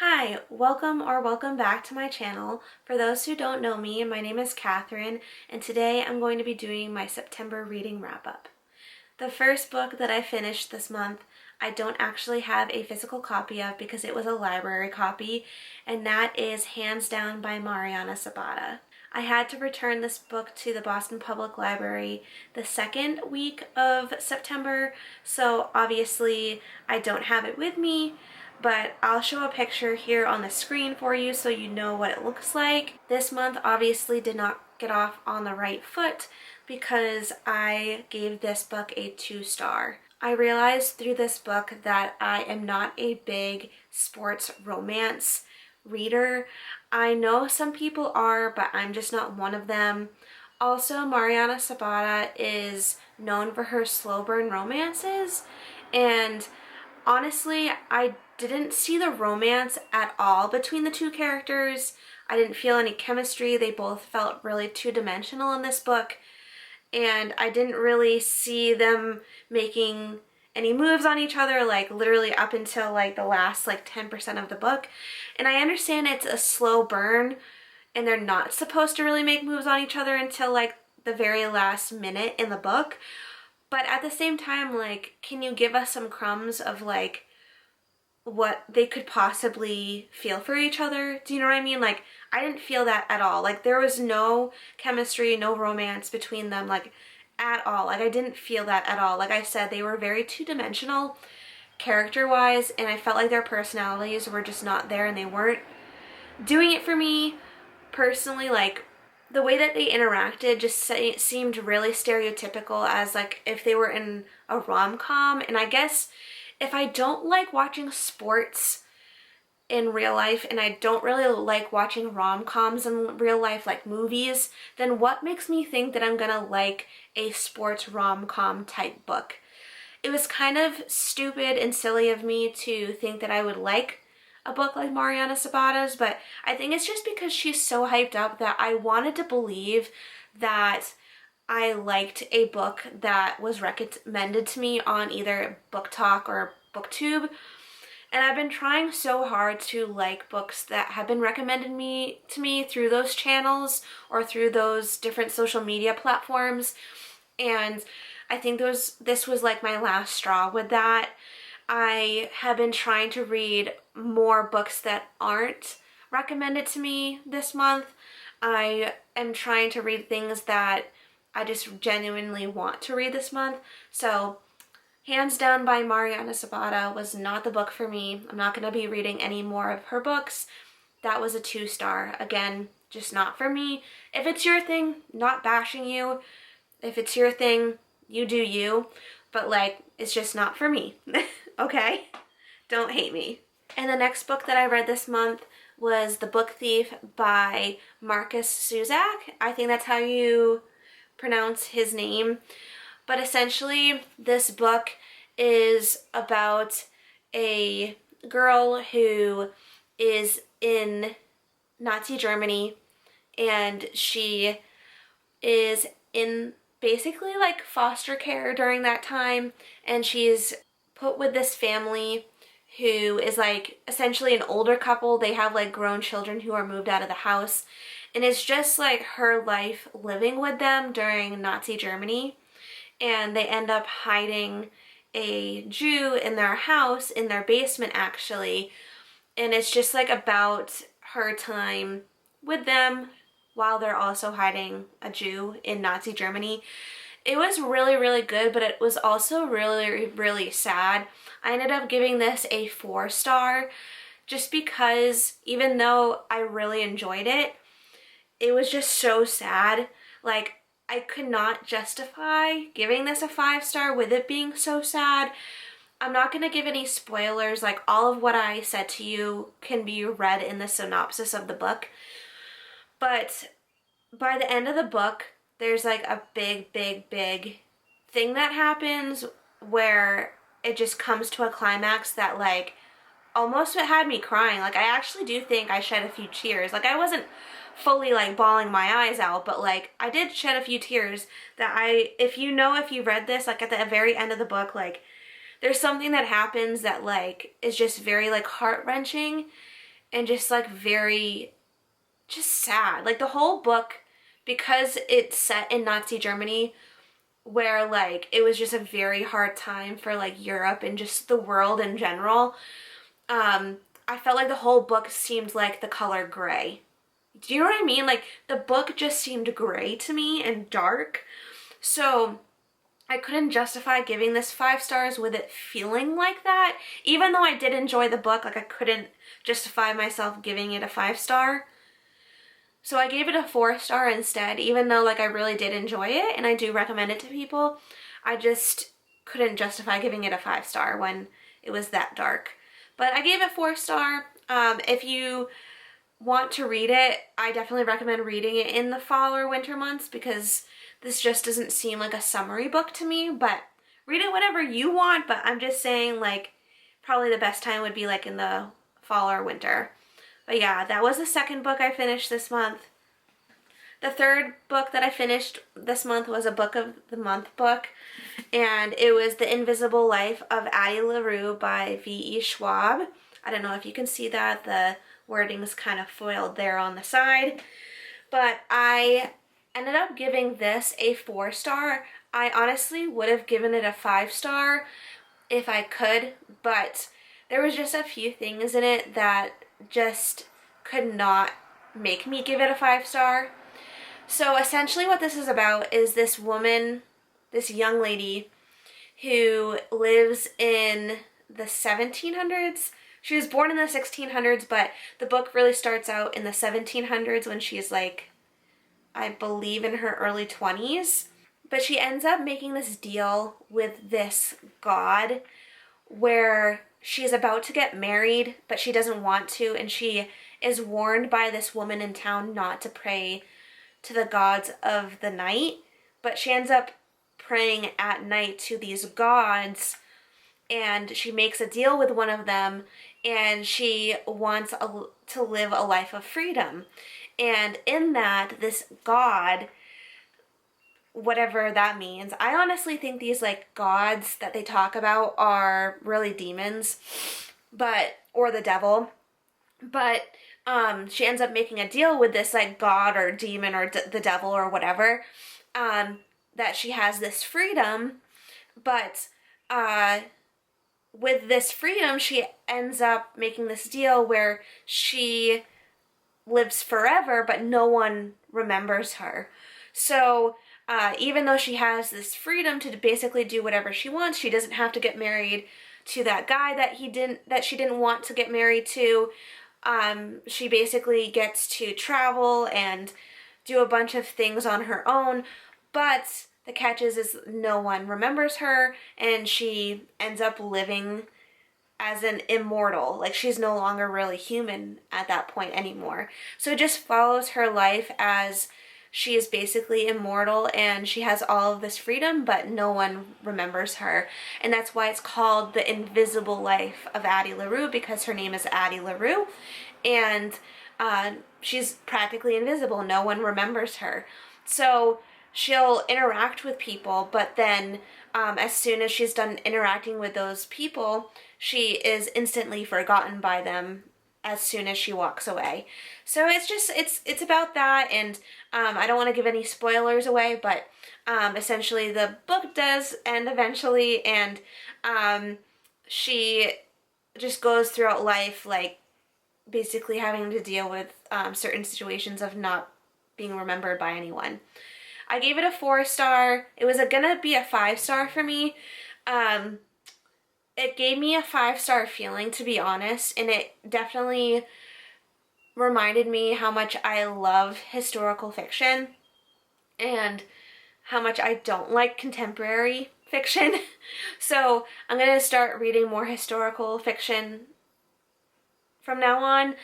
Hi, welcome back to my channel. For those who don't know me, my name is Katharine, and today I'm going to be doing my September reading wrap-up. The first book that I finished this month, I don't actually have a physical copy of because it was a library copy, and that is Hands Down by Mariana Zapata. I had to return this book to the Boston Public Library the second week of September, so obviously I don't have it with me, but I'll show a picture here on the screen for you so you know what it looks like. This month obviously did not get off on the right foot because I gave this book a 2-star. I realized through this book that I am not a big sports romance reader. I know some people are, but I'm just not one of them. Also, Mariana Zapata is known for her slow burn romances, and honestly, I didn't see the romance at all between the two characters. I didn't feel any chemistry. They both felt really two-dimensional in this book, and I didn't really see them making any moves on each other, like literally up until like the last 10% of the book. And I understand it's a slow burn and they're not supposed to really make moves on each other until like the very last minute in the book. But at the same time, can you give us some crumbs of what they could possibly feel for each other? Do you know what I mean? I didn't feel that at all. There was no chemistry, no romance between them, at all. I didn't feel that at all. Like I said, they were very two-dimensional character-wise, and I felt like their personalities were just not there, and they weren't doing it for me personally. The way that they interacted just seemed really stereotypical, as if they were in a rom-com. And I guess if I don't like watching sports in real life and I don't really like watching rom-coms in real life, like movies, then what makes me think that I'm gonna like a sports rom-com type book? It was kind of stupid and silly of me to think that I would like a book like Mariana Zapata's, but I think it's just because she's so hyped up that I wanted to believe that I liked a book that was recommended to me on either Book Talk or BookTube. And I've been trying so hard to like books that have been recommended to me through those channels or through those different social media platforms. And I think this was my last straw with that. I have been trying to read more books that aren't recommended to me this month. I am trying to read things that I just genuinely want to read this month. So Hands Down by Mariana Zapata was not the book for me. I'm not going to be reading any more of her books. That was a 2-star. Again, just not for me. If it's your thing, not bashing you. If it's your thing, you do you. But it's just not for me. Okay? Don't hate me. And the next book that I read this month was The Book Thief by Markus Zusak. I think that's how you pronounce his name. But essentially, this book is about a girl who is in Nazi Germany, and she is in basically foster care during that time, and she's put with this family who is essentially an older couple. They have grown children who are moved out of the house, and it's just her life living with them during Nazi Germany. And they end up hiding a Jew in their house, in their basement actually, and it's just about her time with them while they're also hiding a Jew in Nazi Germany. It was really, really good, but it was also really, really sad. I ended up giving this a 4-star just because even though I really enjoyed it, it was just so sad. I could not justify giving this a 5-star with it being so sad. I'm not going to give any spoilers. All of what I said to you can be read in the synopsis of the book. But by the end of the book, there's a big, big, big thing that happens where it just comes to a climax that almost had me crying. I actually do think I shed a few tears. I wasn't fully bawling my eyes out, but I did shed a few tears that if you read this, at the very end of the book, there's something that happens that is just very heart-wrenching, and just like very just sad. Like the whole book, because it's set in Nazi Germany, where like it was just a very hard time for like Europe and just the world in general. I felt like the whole book seemed like the color gray. Do you know what I mean? Like the book just seemed gray to me and dark. So I couldn't justify giving this 5 stars with it feeling like that. Even though I did enjoy the book, like I couldn't justify myself giving it a 5 star. So I gave it a 4 star instead, even though like I really did enjoy it and I do recommend it to people. I just couldn't justify giving it a 5 star when it was that dark. But I gave it 4 star. If you want to read it, I definitely recommend reading it in the fall or winter months, because this just doesn't seem like a summery book to me. But read it whenever you want, but I'm just saying like probably the best time would be like in the fall or winter. But yeah, that was the second book I finished this month. The third book that I finished this month was a Book of the Month book, and it was The Invisible Life of Addie LaRue by V.E. Schwab. I don't know if you can see that. The wording is kind of foiled there on the side. But I ended up giving this a 4 star. I honestly would have given it a 5 star if I could, but there was just a few things in it that just could not make me give it a 5 star. So essentially what this is about is this woman, this young lady who lives in the 1700s. She was born in the 1600s, but the book really starts out in the 1700s when she's like, I believe in her early 20s. But she ends up making this deal with this god where she's about to get married, but she doesn't want to, and she is warned by this woman in town not to pray to the gods of the night, but she ends up praying at night to these gods, and she makes a deal with one of them, and she wants to live a life of freedom. And in that, this god, whatever that means, I honestly think these like gods that they talk about are really demons, or the devil, but she ends up making a deal with this like god or demon or the devil or whatever, that she has this freedom, but with this freedom she ends up making this deal where she lives forever, but no one remembers her. So even though she has this freedom to basically do whatever she wants, she doesn't have to get married to that guy that she didn't want to get married to. She basically gets to travel and do a bunch of things on her own, but the catch is no one remembers her, and she ends up living as an immortal. Like she's no longer really human at that point anymore. So it just follows her life as she is basically immortal and she has all of this freedom, but no one remembers her. And that's why it's called The Invisible Life of Addie LaRue, because her name is Addie LaRue, and she's practically invisible. No one remembers her. So she'll interact with people, but then as soon as she's done interacting with those people, she is instantly forgotten by them as soon as she walks away. So it's about that, and I don't want to give any spoilers away, but essentially the book does end eventually, and she just goes throughout life like basically having to deal with certain situations of not being remembered by anyone. I gave it a 4 star. It was gonna be a 5 star for me. It gave me a 5 star feeling, to be honest, and it definitely reminded me how much I love historical fiction and how much I don't like contemporary fiction. So I'm gonna start reading more historical fiction from now on.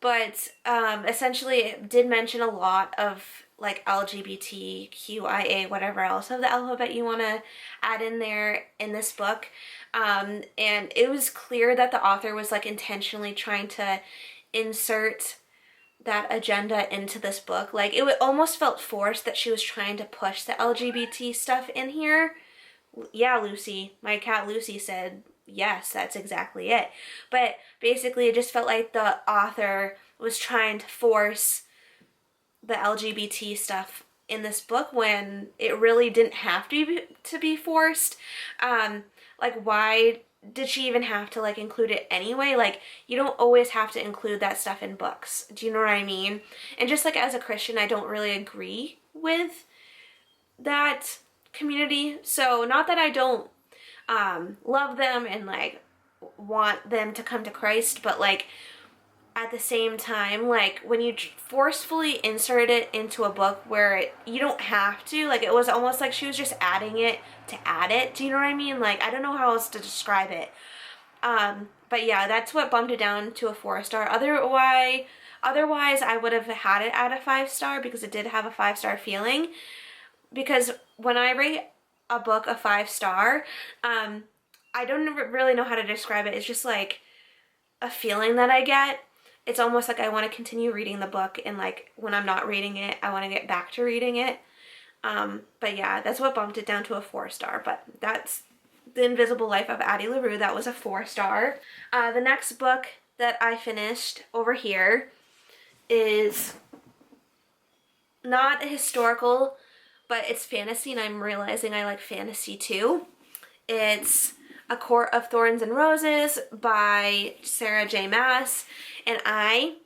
But essentially it did mention a lot of like LGBTQIA, whatever else of the alphabet you want to add in there in this book. And it was clear that the author was like intentionally trying to insert that agenda into this book. Like it almost felt forced that she was trying to push the LGBT stuff in here. Yeah, Lucy, my cat Lucy said yes, that's exactly it. But basically it just felt like the author was trying to force the LGBT stuff in this book when it really didn't have to be forced. Like, why did she even have to, like, include it anyway? Like, you don't always have to include that stuff in books. Do you know what I mean? And just, like, as a Christian, I don't really agree with that community. So, not that I don't love them and, like, want them to come to Christ, but, like, at the same time, like, when you forcefully insert it into a book where you don't have to, like, it was almost like she was just adding it to add it. Do you know what I mean? Like, I don't know how else to describe it. But yeah, that's what bumped it down to a 4-star. Otherwise, I would have had it at a 5-star because it did have a 5-star feeling. Because when I rate a book a 5-star, I don't really know how to describe it. It's just like a feeling that I get. It's almost like I want to continue reading the book, and like when I'm not reading it, I want to get back to reading it. But yeah, that's what bumped it down to a 4-star. But that's The Invisible Life of Addie LaRue. That was a 4-star. The next book that I finished over here is not a historical, but it's fantasy, and I'm realizing I like fantasy too. It's A Court of Thorns and Roses by Sarah J. Maas, and I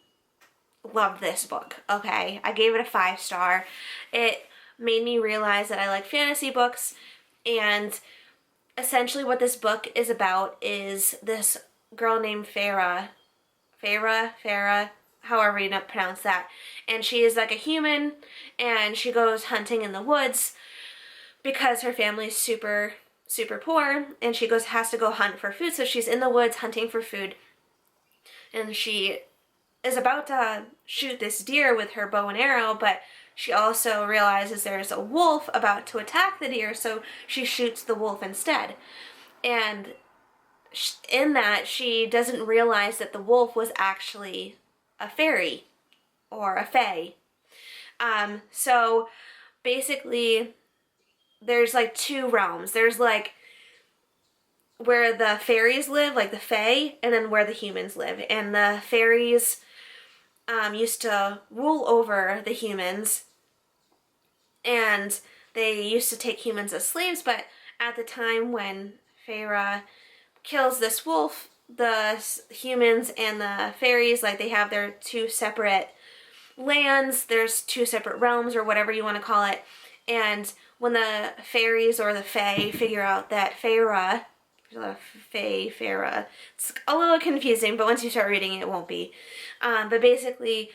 loved this book, okay? I gave it a 5-star. It made me realize that I like fantasy books, and essentially what this book is about is this girl named Farah, however you pronounce that, and she is like a human, and she goes hunting in the woods because her family's super poor, and she has to go hunt for food. So she's in the woods hunting for food, and she is about to shoot this deer with her bow and arrow, but she also realizes there's a wolf about to attack the deer, so she shoots the wolf instead. And in that, she doesn't realize that the wolf was actually a fairy or a fae. So basically, there's like 2 realms. There's like where the fairies live, like the fae, and then where the humans live. And the fairies used to rule over the humans, and they used to take humans as slaves, but at the time when Farah kills this wolf, the humans and the fairies, like, they have their 2 separate lands, there's 2 separate realms, or whatever you want to call it, and when the fairies or the fae figure out that Farah, it's a little confusing, but once you start reading it, it won't be. But basically,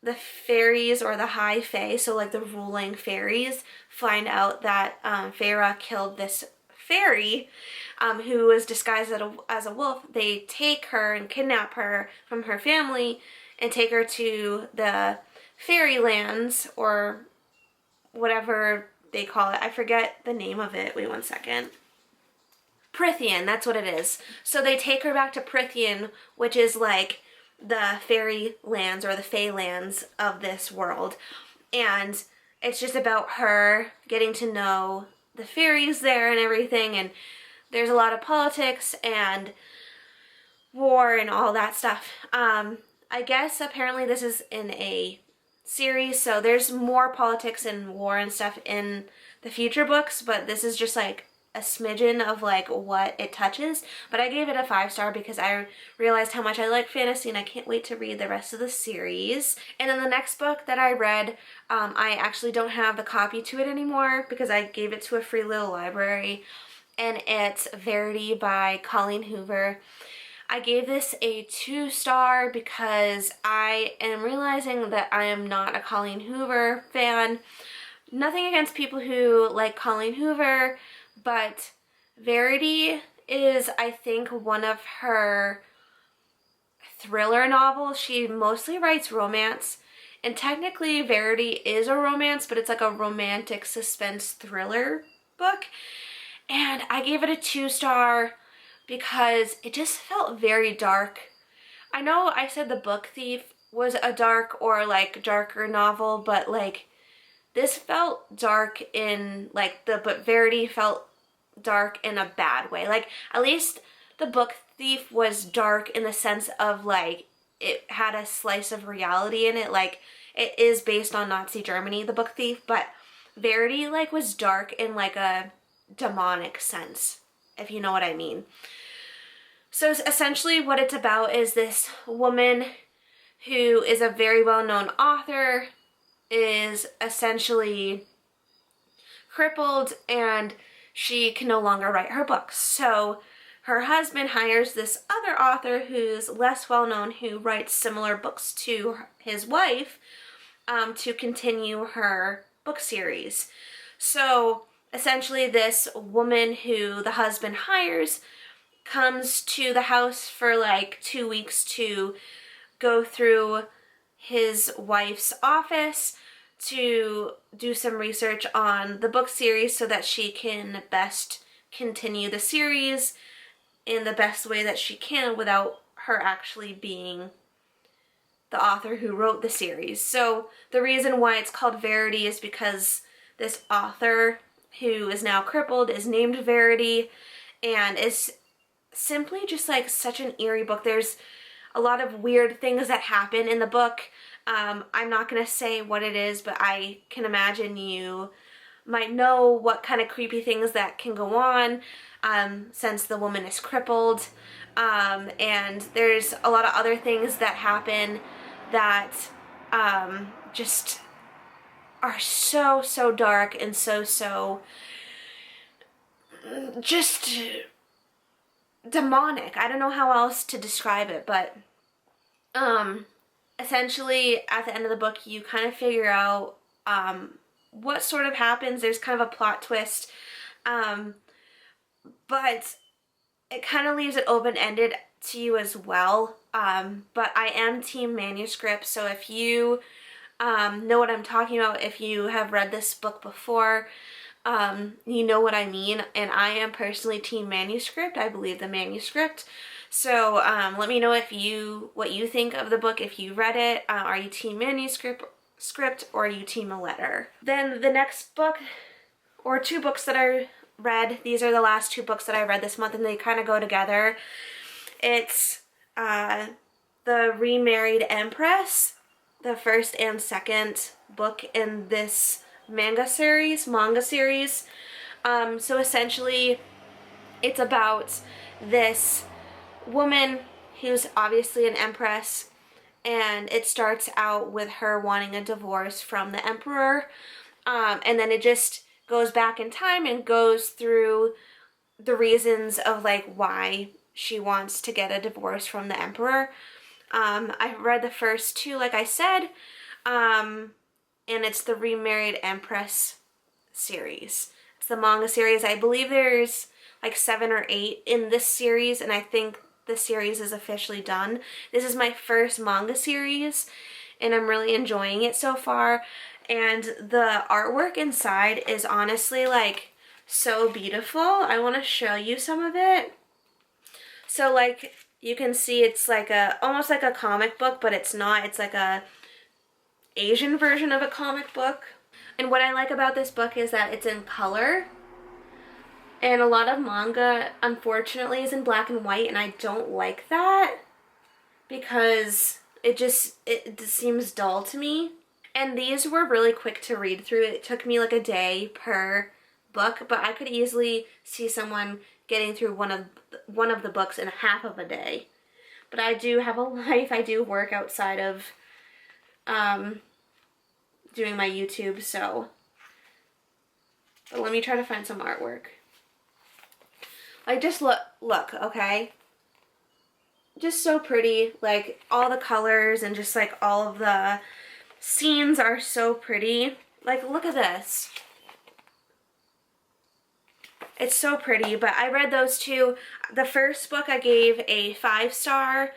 the fairies or the high fae, so like the ruling fairies, find out that Farah killed this fairy who was disguised as a wolf. They take her and kidnap her from her family and take her to the fairy lands, or whatever they call it. I forget the name of it. Wait one second. Prythian, that's what it is. So they take her back to Prythian, which is like the fairy lands or the fae lands of this world. And it's just about her getting to know the fairies there and everything. And there's a lot of politics and war and all that stuff. I guess apparently this is in a series, so there's more politics and war and stuff in the future books, but this is just like a smidgen of like what it touches. But I gave it a 5-star because I realized how much I like fantasy, and I can't wait to read the rest of the series. And then the next book that I read, I actually don't have the copy to it anymore because I gave it to a free little library, and it's Verity by Colleen Hoover. I gave this a 2-star because I am realizing that I am not a Colleen Hoover fan. Nothing against people who like Colleen Hoover, but Verity is, I think, one of her thriller novels. She mostly writes romance, and technically Verity is a romance, but it's like a romantic suspense thriller book. And I gave it a 2-star because it just felt very dark. I know I said The Book Thief was a dark or like darker novel, but like this felt dark in like but Verity felt dark in a bad way. Like, at least The Book Thief was dark in the sense of like it had a slice of reality in it. Like it is based on Nazi Germany, The Book Thief, but Verity like was dark in like a demonic sense, if you know what I mean. So essentially what it's about is this woman who is a very well-known author, is essentially crippled, and she can no longer write her books. So her husband hires this other author who's less well-known, who writes similar books to his wife, to continue her book series. So essentially this woman who the husband hires comes to the house for like 2 weeks to go through his wife's office to do some research on the book series so that she can best continue the series in the best way that she can without her actually being the author who wrote the series. So the reason why it's called Verity is because this author who is now crippled is named Verity, and is simply just like such an eerie book. There's a lot of weird things that happen in the book. I'm not going to say what it is, but I can imagine you might know what kind of creepy things that can go on since the woman is crippled. And there's a lot of other things that happen that just are so dark and so just demonic. I don't know how else to describe it, but essentially at the end of the book you kind of figure out what sort of happens. There's kind of a plot twist, but it kind of leaves it open-ended to you as well. But I am team manuscript, so if you know what I'm talking about, if you have read this book before, you know what I mean, and I am personally team manuscript. I believe the manuscript. So let me know what you think of the book if you read it. Are you team manuscript or are you team a letter? Then the next book, or two books that I read, these are the last two books that I read this month and they kind of go together. It's the Remarried Empress, the first and second book in this manga series. So essentially it's about this woman who's obviously an empress, and it starts out with her wanting a divorce from the emperor, and then it just goes back in time and goes through the reasons of like why she wants to get a divorce from the emperor. I read the first two, like I said, and it's the Remarried Empress series. It's the manga series. I believe there's like 7 or 8 in this series, and I think the series is officially done. This is my first manga series, and I'm really enjoying it so far. And the artwork inside is honestly like so beautiful. I want to show you some of it. So like you can see it's like almost like a comic book, but it's not. It's like a Asian version of a comic book. And what I like about this book is that it's in color. And a lot of manga, unfortunately, is in black and white, and I don't like that because it just seems dull to me. And these were really quick to read through. It took me like a day per book, but I could easily see someone getting through one of the books in half of a day. But I do have a life. I do work outside of doing my YouTube, so. But let me try to find some artwork. Like, just look, okay? Just so pretty. Like, all the colors and just, like, all of the scenes are so pretty. Like, look at this. It's so pretty, but I read those two. The first book I gave a 5-star,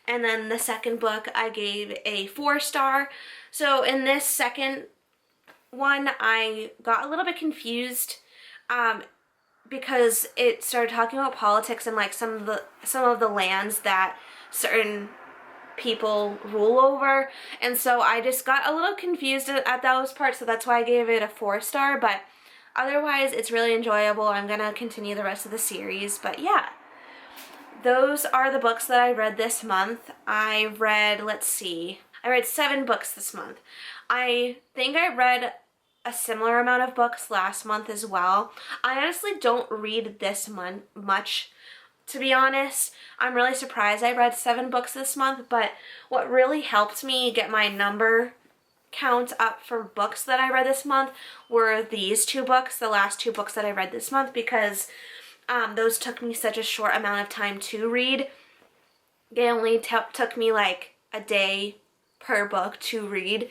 and then the second book I gave a 4-star. So, in this second one, I got a little bit confused, because it started talking about politics and like some of the lands that certain people rule over, and so I just got a little confused at those parts, so that's why I gave it a 4-star. But otherwise it's really enjoyable. I'm gonna continue the rest of the series. But yeah, those are the books that I read this month. I read, let's see, I read 7 books this month. I think I read a similar amount of books last month as well. I honestly don't read this month much, to be honest. I'm really surprised I read 7 books this month, but what really helped me get my number count up for books that I read this month were these 2 books, the last 2 books that I read this month, because those took me such a short amount of time to read. They only took me like a day per book to read,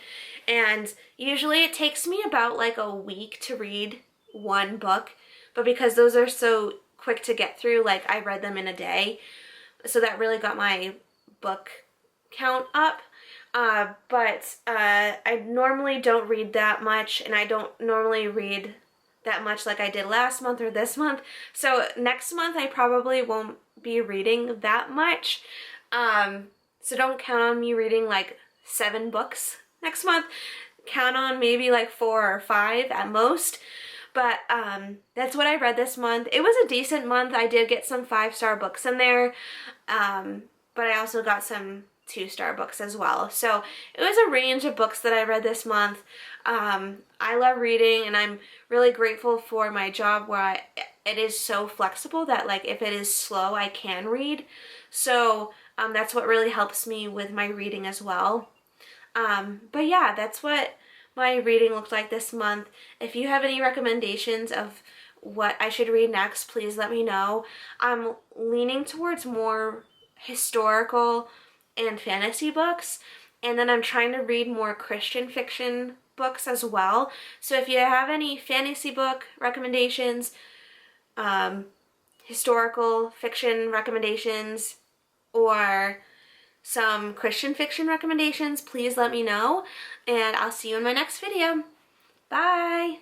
and usually it takes me about like a week to read one book, but because those are so quick to get through, like I read them in a day, so that really got my book count up. But I normally don't read that much, and I don't normally read that much like I did last month or this month, so next month I probably won't be reading that much, so don't count on me reading like 7 books next month. Count on maybe like 4 or 5 at most. But that's what I read this month. It was a decent month. I did get some 5-star books in there, but I also got some 2-star books as well. So it was a range of books that I read this month. I love reading, and I'm really grateful for my job where it is so flexible that like if it is slow, I can read. So that's what really helps me with my reading as well. But yeah, that's what my reading looked like this month. If you have any recommendations of what I should read next, please let me know. I'm leaning towards more historical and fantasy books, and then I'm trying to read more Christian fiction books as well. So if you have any fantasy book recommendations, historical fiction recommendations, or some Christian fiction recommendations, please let me know, and I'll see you in my next video. Bye!